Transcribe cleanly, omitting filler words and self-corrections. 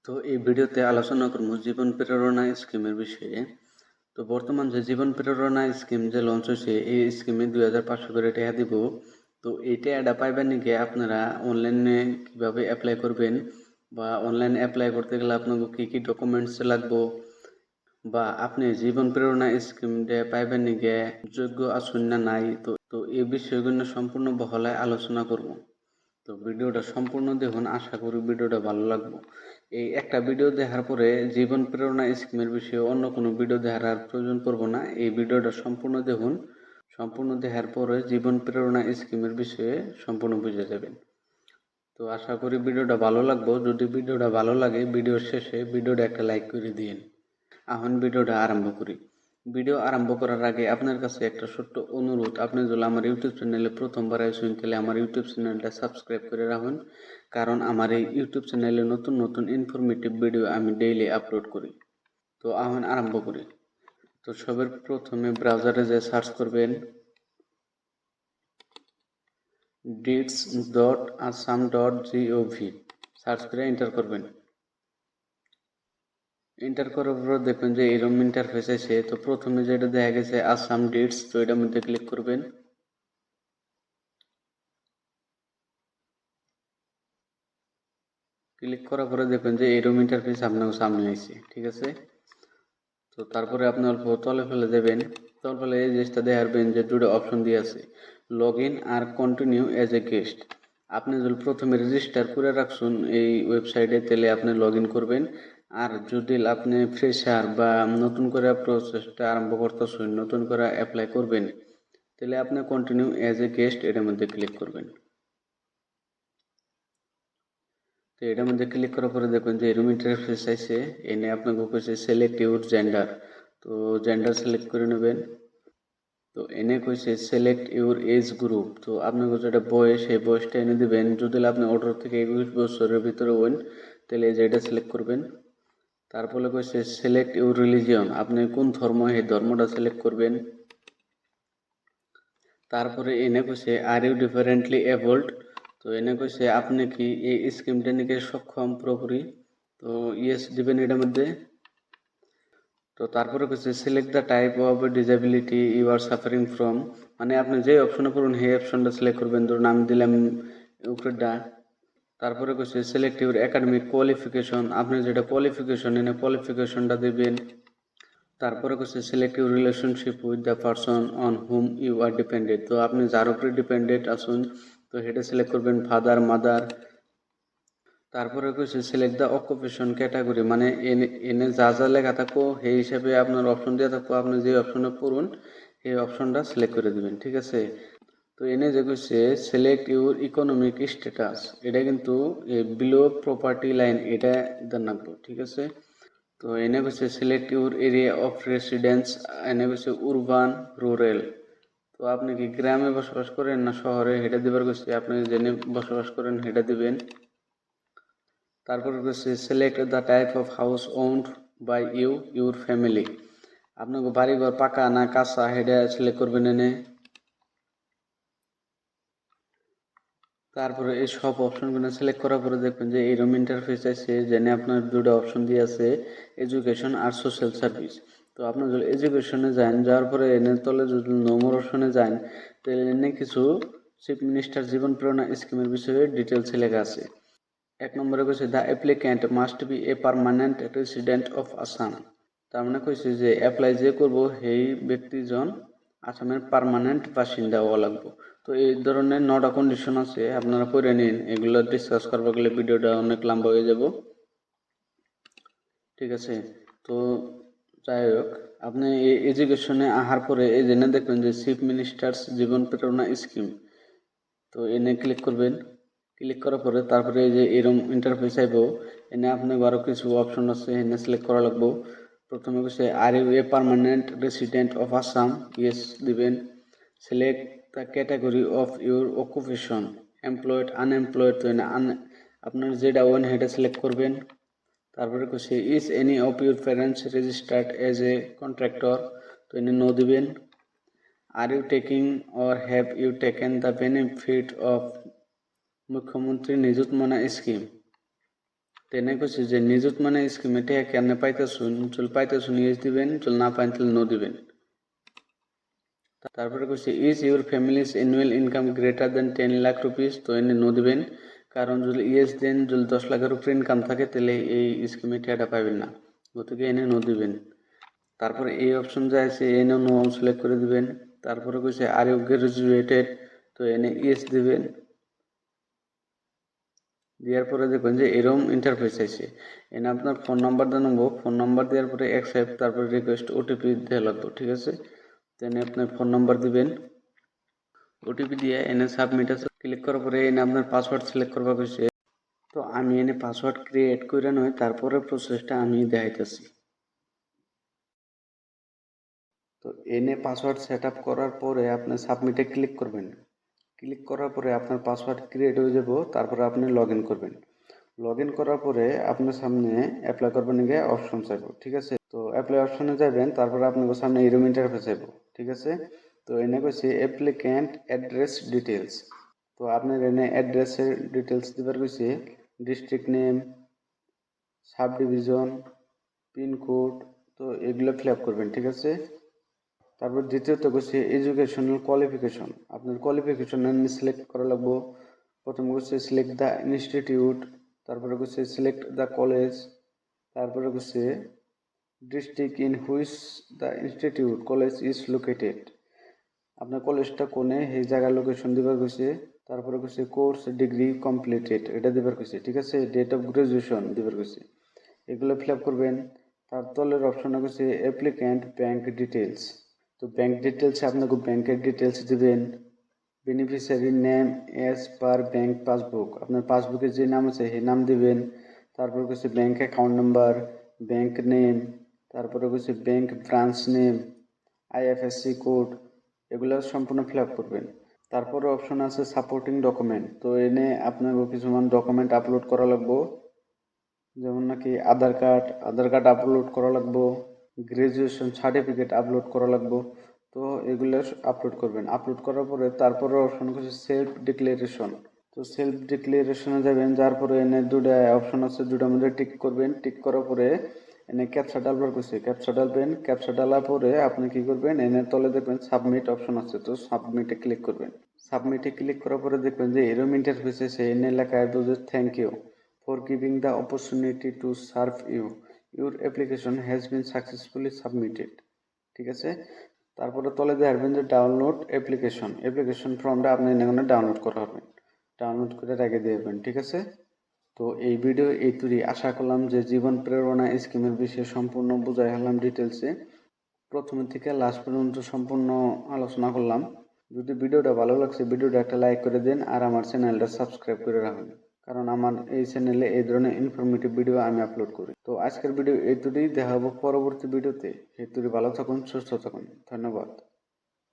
তো এই ভিডিওতে আলোচনা করব জীবন প্রেরণা স্কিমের বিষয়ে। তো বর্তমান যে জীবন প্রেরণা স্কিম যে লঞ্চ হয়েছে, এই স্কিমে 2500 করে টাকা দিব। তো এই টাকাটা পাইবার নিকে আপনারা অনলাইনে কিভাবে অ্যাপ্লাই করবেন, বা অনলাইনে অ্যাপ্লাই করতে গেলে আপনাকে কি কি ডকুমেন্টস লাগবো, বা আপনি জীবন প্রেরণা স্কিমটা পাইবার নিকে যোগ্য আছেন না নাই, তো এই বিষয়গুলো সম্পূর্ণ বহলায় আলোচনা করব। তো ভিডিওটা সম্পূর্ণ দেখুন, আশা করি ভিডিওটা ভালো লাগবে। এই একটা ভিডিও দেখার পরে জীবন প্রেরণা স্কিমের বিষয়ে অন্য কোনো ভিডিও দেখার আর প্রয়োজন পড়বো না। এই ভিডিওটা সম্পূর্ণ দেখুন, সম্পূর্ণ দেখার পরে জীবন প্রেরণা স্কিমের বিষয়ে সম্পূর্ণ বুঝে যাবেন। তো আশা করি ভিডিওটা ভালো লাগবে। যদি ভিডিওটা ভালো লাগে, ভিডিওর শেষে ভিডিওটা একটা লাইক করে দিন। এখন ভিডিওটা আরম্ভ করি। ভিডিও আরম্ভ করার আগে আপনার কাছে একটা ছোট্ট অনুরোধ, আপনি যদি আমার ইউটিউব চ্যানেলে প্রথমবার আসেন তাহলে আমার ইউটিউব চ্যানেলটা সাবস্ক্রাইব করে রাখুন, কারণ আমার এই ইউটিউব চ্যানেলে নতুন নতুন ইনফরমেটিভ ভিডিও আমি ডেইলি আপলোড করি। তো এখন আরম্ভ করি। তো সবার প্রথমে ব্রাউজারে যে সার্চ করবেন deeds.assam.gov, সার্চ করে এন্টার করবেন। এন্টার করার পর দেখবেন যে এরকম ইন্টারফেস আছে। তো প্রথমে যেটা দেখা গেছে আসাম ডিটস, তো এটার মধ্যে ক্লিক করবেন। ক্লিক করার পরে দেখবেন যে এরকম ইন্টারফেস আপনার সামনে আসছে, ঠিক আছে। তো তারপরে আপনি অল্প তলে ফেলে দেবেন। তলে ফেলে এই জিনিসটা দেখবেন যে দুটো অপশন দিয়ে আছে, লগ ইন আর কন্টিনিউ এজ এ গেস্ট। আপনি যদি প্রথমে রেজিস্টার করে রাখছেন এই ওয়েবসাইটে, তাহলে আপনি লগ ইন করবেন। আর যদি আপনি ফ্রেশার বা নতুন করে প্রসেসটা আরম্ভ করতেছেন, নতুন করে অ্যাপ্লাই করবেন, তাহলে আপনি কন্টিনিউ এজ এ গেস্ট এটার মধ্যে ক্লিক করবেন। তো এটার মধ্যে ক্লিক করার পরে দেখবেন যে এরকম ইন্টারফেস আছে। এনে আপনাকে কইছে সিলেক্ট ইউর জেন্ডার, তো জেন্ডার সিলেক্ট করে নেবেন। তো এনে কইছে সিলেক্ট ইউর এজ গ্রুপ, তো আপনাকে যেটা বয়স, সেই বয়সটা এনে দিবেন। যদি আপনি 18 থেকে 21 বছরের ভিতরে হন, তাহলে যেটা সিলেক্ট করবেন। তারপরে কইছে সিলেক্ট ইউর রিলিজিয়ন, আপনি কোন ধর্ম, এই ধর্মটা সিলেক্ট করবেন। তারপরে এনে কইছে আর ইউ ডিফারেন্টলি এবলড, তো এনে কইছে আপনি কি এই স্কিমটা নিকে সক্ষম পুরোপুরি, তো ইয়েস দিবেন এটার মধ্যে। তো তারপরে কইছে select the type of disability you are suffering from, মানে আপনি যে অপশনে পড়ুন সেই অপশনটা সিলেক্ট করবেন। ধরুন আমি দিলাম উপরেরটা। তারপরে কইছে সিলেক্ট ইউর একাডেমিক কোয়ালিফিকেশন, আপনি যেটা কোয়ালিফিকেশন এনে কোয়ালিফিকেশনটা দিবেন। তারপরে কইছে select your relationship with the person on whom you are dependent, তো আপনি যার উপরে ডিপেন্ডেন্ট আছেন, তো সেটা সিলেক্ট করবেন, ফাদার মাদার। তারপরে কইছে সিলেক্ট দ্য অকুপেশন ক্যাটাগরি, মানে এনে এনে যা যা লেখা থাকবো সেই হিসাবে আপনার অপশন দিয়ে থাকবো, আপনি যে অপশনে পড়ুন এই অপশনটা সিলেক্ট করে দিবেন, ঠিক আছে। তো এনে যে কইছে সিলেক্ট ইউর ইকোনমিক স্ট্যাটাস, এটা কিন্তু বিলো প্রপার্টি লাইন, এটা দেন রাখবো, ঠিক আছে। তো এনে কইছে select your area of residence, এনে কইছে উরবান রুরাল, তো আপনি কি গ্রামে বসবাস করেন না শহরে, সেটা দিবার কইছে। আপনি জেনে বসবাস করেন সেটা দিবেন। তারপর কইছে select the type of house owned by you your family, আপনাকে বাড়িঘর পাকা না কাঁচা সেটা সিলেক্ট করবেন এনে। তারপরে এই সব অপশনগুলো সিলেক্ট করার পরে দেখবেন যে এইরকম ইন্টারফেস আছে, যেখানে আপনার দুটো অপশন দিয়ে আছে, এডুকেশন আর সোশ্যাল সার্ভিস। তো আপনার যদি এডুকেশনে যান, যাওয়ার পরে এনে তলে যদি নম্বর অপশনে যান, তাহলে এনে কিছু চিফ মিনিস্টার জীবন প্রেরণা স্কিমের বিষয়ে ডিটেলস লেখা আছে। এক নম্বরে কইছে the applicant must B A permanent resident of Assam, তার মানে কইছে যে অ্যাপ্লাই যে করব সেই ব্যক্তিজন আসামের পার্মানেন্ট বাসিন্দা হওয়া লাগবে। তো এই ধরনের 9টা কন্ডিশন আছে, আপনারা পড়ে নিন। এগুলো ডিসকাস করবো গেলে ভিডিওটা অনেক লম্বা হয়ে যাব, ঠিক আছে। তো যাই হোক, আপনি এই এডুকেশনে আসার পরে এই জেনে দেখবেন যে চিফ মিনিস্টার্স জীবন প্রেরণা স্কিম, তো এনে ক্লিক করবেন। ক্লিক করার পরে তারপরে এই যে এরকম ইন্টারফেস আইব, এনে আপনি আরও কিছু অপশন আছে, এনে সিলেক্ট করা লাগবো। প্রথমে হচ্ছে are you a permanent resident of Assam, yes দিবেন। Select the category of your occupation, employed unemployed, তো এনে আপনার যেটা ওন সেটা সিলেক্ট করবেন। তারপরে হচ্ছে is any of your parents registered as a contractor, তো এনে নো দিবেন। Are you taking or have you taken the benefit of Mukhyamantri Nijut মনা স্কিম, তো এনে কইছে যে নিযুত মানে স্কিমে টেকা কেমনে পাইতেছুন, চল পাইতেছুন ইয়েস দিবেন, চল না পাইন তাহলে নো দিবেন। তারপরে কইছে is your families annual income greater than 10 lakh rupees, তো এনে নো দিবেন, কারণ যদি ইয়েস দেন যদি 10 লাখের উপরে ইনকাম থাকে তাহলে এই স্কিমে টেকাটা পাবেন না, গতিকে এনে নো দিবেন। তারপরে এই অপশন যা আছে এনে নো সিলেক্ট করে দিবেন। তারপরে কইছে আর ইউ গ্রাজুয়েটেড, তো এনে ইয়েস দিবেন। দেওয়ার পরে দেখবেন যে এরকম ইন্টারফেস আছে, এনে আপনার ফোন নাম্বার দিয়ে নেবো, ফোন নাম্বার দেওয়ার পরে অ্যাকসেপ্ট, তারপরে রিকোয়েস্ট ওটিপি দেওয়া লাগবে, ঠিক আছে। তো এনে আপনার ফোন নাম্বার দিবেন, ওটিপি দিয়ে এনে সাবমিট আছে ক্লিক করার পরে এনে আপনার পাসওয়ার্ড সিলেক্ট করবা কইছে। তো আমি এনে পাসওয়ার্ড ক্রিয়েট করে নয় তারপরে প্রসেসটা আমি দেখাইতেছি। তো এনে পাসওয়ার্ড সেট আপ করার পরে আপনি সাবমিটে ক্লিক করবেন, ক্লিক করার পরে আপনার পাসওয়ার্ড ক্রিয়েট হয়ে যাব, তারপরে আপনি লগ ইন করবেন। লগ ইন করার পরে আপনার সামনে অ্যাপ্লাই করবেন গিয়ে অপশন চাইব, ঠিক আছে। তো অ্যাপ্লাই অপশনে যাবেন, তারপরে আপনার সামনে এরকম ইন্টারফেস চাইব, ঠিক আছে। তো এনে কইছে অ্যাপ্লিক্যান্ট অ্যাড্রেস ডিটেলস, তো আপনার এনে অ্যাড্রেসের ডিটেলস দিবার কইছে, district name, sub division, pin code, তো এগুলো ফিল আপ করবেন, ঠিক আছে। তারপর দ্বিতীয়ত কইছে এডুকেশনাল কোয়ালিফিকেশন, আপনার কোয়ালিফিকেশন সিলেক্ট করা লাগবো। প্রথমে কইছে সিলেক্ট দ্য ইনস্টিটিউট, তারপরে কইছে সিলেক্ট দ্য কলেজ, তারপরে কইছে district in which the institute college is located, আপনার কলেজটা কোনে সেই জায়গার লোকেশন দিবার কইছে। তারপরে কইছে কোর্স ডিগ্রি কমপ্লিটেড এটা দিবার কইছে, ঠিক আছে। ডেট অফ গ্রাজুয়েশন দিবার কইছে, এগুলো ফিল আপ করবেন। তার তলের অপশনে কইছে অ্যাপ্লিক্যান্ট ব্যাংক ডিটেলস, তো ব্যাংক ডিটেলসে আপনাকে ব্যাংকের ডিটেলস দিবেন। বেনিফিশিয়ারি নেম এস পার ব্যাংক পাসবুক, আপনার পাসবুকে যে নাম আছে সেই নাম দিবেন। তারপর কইছে bank account number, bank name, তারপরে কইছে bank branch name, IFSC code, এগুলো সম্পূর্ণ ফিল আপ করবেন। তারপরে অপশন আছে সাপোর্টিং ডকুমেন্ট, তো এনে আপনাকে কিছুমান ডকুমেন্ট আপলোড করা লাগবো, যেমন নাকি আধার কার্ড আপলোড করা লাগবো, গ্রাজুয়েশন সার্টিফিকেট আপলোড করা লাগবো। তো এগুলো আপলোড করবেন, আপলোড করার পরে তারপরে অপশন আছে সেলফ ডিক্লারেশন, তো সেলফ ডিক্লারেশনে যাবেন, যার পরে এনে দুটা অপশন আছে, দুটার মধ্যে টিক করবেন। টিক করার পরে এনে ক্যাপচা ডালবার করছে, ক্যাপচা ডালবেন, ক্যাপচা ডালার পরে আপনি কি করবেন, এনে তলে দেখবেন সাবমিট অপশন আছে, তো সাবমিটে ক্লিক করবেন। সাবমিটে ক্লিক করার পরে দেখবেন যে এরকম ইন্টারফেস এসে এনে লেখা আছে thank you for giving the opportunity to serve you. Your application has been successfully submitted, ঠিক আছে। তারপরে তলে দিয়ে আসবেন যে ডাউনলোড অ্যাপ্লিকেশন ফর্মটা আপনি এখানে ডাউনলোড করা হবে, ডাউনলোড করে রেখে দিয়ে যাবেন, ঠিক আছে। তো এই ভিডিও এই তুই আশা করলাম যে জীবন প্রেরণা স্কিমের বিষয়ে সম্পূর্ণ বুঝাই হলাম ডিটেলসে, প্রথমে থেকে লাস্ট পর্যন্ত সম্পূর্ণ আলোচনা করলাম। যদি ভিডিওটা ভালো লাগছে ভিডিওটা একটা লাইক করে দেন, আর আমার চ্যানেলটা সাবস্ক্রাইব করে রাখুন, কারণ আমার এই চ্যানেলে এই ধরনের ইনফরমেটিভ ভিডিও আমি আপলোড করি। তো আজকের ভিডিও এই তুই দেখা হবো পরবর্তী ভিডিওতে, এই তুই ভালো থাকুন, সুস্থ থাকুন, ধন্যবাদ।